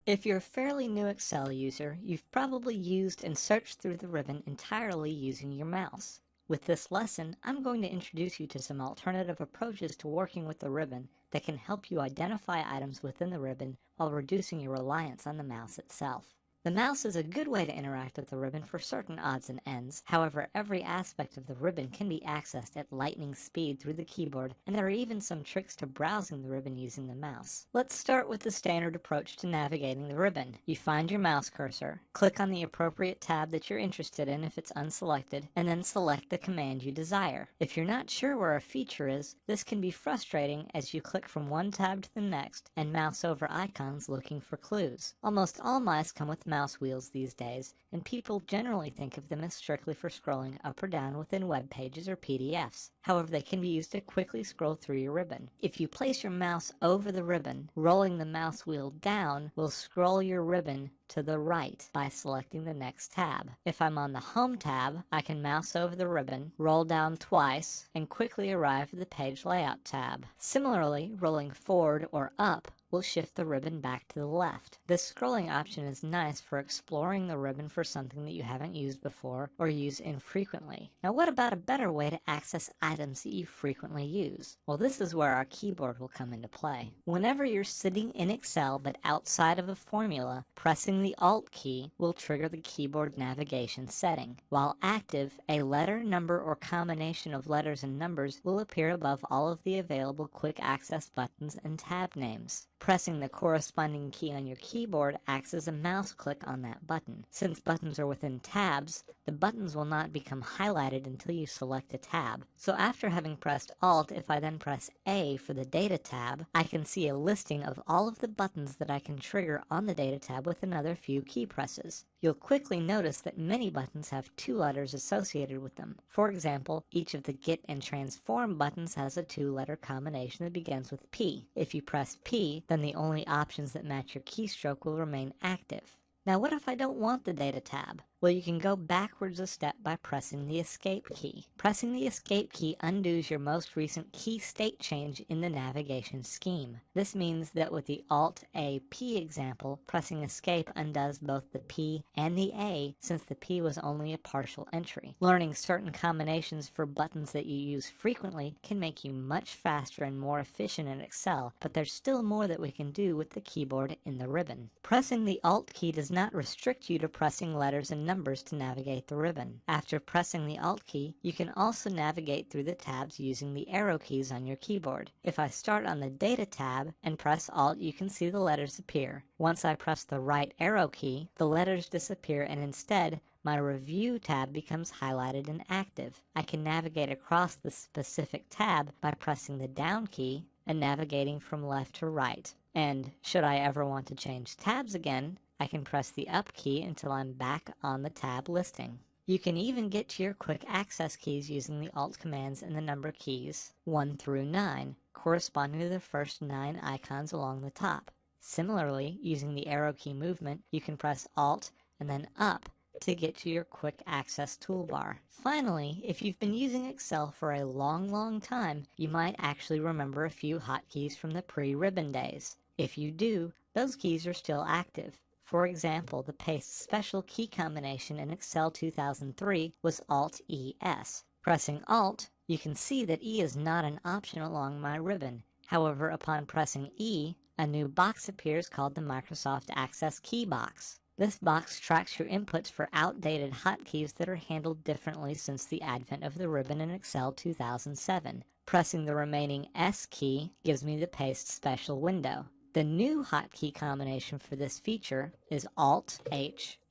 If you're a fairly new Excel user, you've probably used and searched through the ribbon entirely using your mouse. With this lesson, I'm going to introduce you to some alternative approaches to working with the ribbon that can help you identify items within the ribbon while reducing your reliance on the mouse itself. The mouse is a good way to interact with the ribbon for certain odds and ends. However, every aspect of the ribbon can be accessed at lightning speed through the keyboard, and there are even some tricks to browsing the ribbon using the mouse. Let's start with the standard approach to navigating the ribbon. You find your mouse cursor, click on the appropriate tab that you're interested in if it's unselected, and then select the command you desire. If you're not sure where a feature is, this can be frustrating as you click from one tab to the next and mouse over icons looking for clues. Almost all mice come with mouse wheels these days, and people generally think of them as strictly for scrolling up or down within web pages or PDFs. However, they can be used to quickly scroll through your ribbon. If you place your mouse over the ribbon, rolling the mouse wheel down will scroll your ribbon to the right by selecting the next tab. If I'm on the Home tab, I can mouse over the ribbon, roll down twice, and quickly arrive at the Page Layout tab. Similarly, rolling forward or up will shift the ribbon back to the left. This scrolling option is nice for exploring the ribbon for something that you haven't used before or use infrequently. Now, what about a better way to access items that you frequently use? Well, this is where our keyboard will come into play. Whenever you're sitting in Excel but outside of a formula, pressing the Alt key will trigger the keyboard navigation setting. While active, a letter, number, or combination of letters and numbers will appear above all of the available quick access buttons and tab names. Pressing the corresponding key on your keyboard acts as a mouse click on that button. Since buttons are within tabs, the buttons will not become highlighted until you select a tab. So after having pressed Alt, if I then press A for the Data tab, I can see a listing of all of the buttons that I can trigger on the Data tab with another few key presses. You'll quickly notice that many buttons have two letters associated with them. For example, each of the Get and Transform buttons has a two-letter combination that begins with P. If you press P, then the only options that match your keystroke will remain active. Now, what if I don't want the Data tab? Well, you can go backwards a step by pressing the Escape key. Pressing the Escape key undoes your most recent key state change in the navigation scheme. This means that with the Alt-A-P example, pressing Escape undoes both the P and the A, since the P was only a partial entry. Learning certain combinations for buttons that you use frequently can make you much faster and more efficient in Excel, but there's still more that we can do with the keyboard in the ribbon. Pressing the Alt key does not restrict you to pressing letters and numbers to navigate the ribbon. After pressing the Alt key, you can also navigate through the tabs using the arrow keys on your keyboard. If I start on the Data tab and press Alt, you can see the letters appear. Once I press the right arrow key, the letters disappear, and instead, my Review tab becomes highlighted and active. I can navigate across the specific tab by pressing the Down key and navigating from left to right. And should I ever want to change tabs again, I can press the Up key until I'm back on the tab listing. You can even get to your quick access keys using the Alt commands and the number keys 1 through 9, corresponding to the first 9 icons along the top. Similarly, using the arrow key movement, you can press Alt and then Up to get to your quick access toolbar. Finally, if you've been using Excel for a long time, you might actually remember a few hotkeys from the pre-ribbon days. If you do, those keys are still active. For example, the paste special key combination in Excel 2003 was Alt-ES. Pressing Alt, you can see that E is not an option along my ribbon. However, upon pressing E, a new box appears called the Microsoft Access Key box. This box tracks your inputs for outdated hotkeys that are handled differently since the advent of the ribbon in Excel 2007. Pressing the remaining S key gives me the paste special window. The new hotkey combination for this feature is Alt-H-V-S.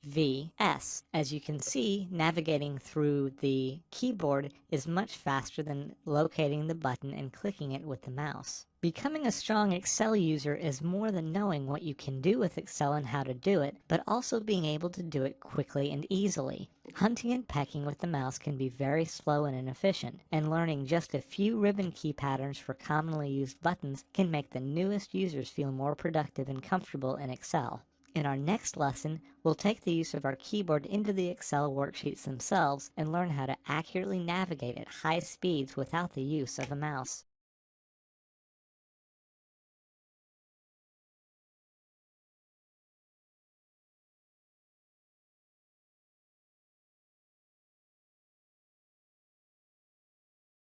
As you can see, navigating through the keyboard is much faster than locating the button and clicking it with the mouse. Becoming a strong Excel user is more than knowing what you can do with Excel and how to do it, but also being able to do it quickly and easily. Hunting and pecking with the mouse can be very slow and inefficient, and learning just a few ribbon key patterns for commonly used buttons can make the newest users feel more productive and comfortable in Excel. In our next lesson, we'll take the use of our keyboard into the Excel worksheets themselves and learn how to accurately navigate at high speeds without the use of a mouse.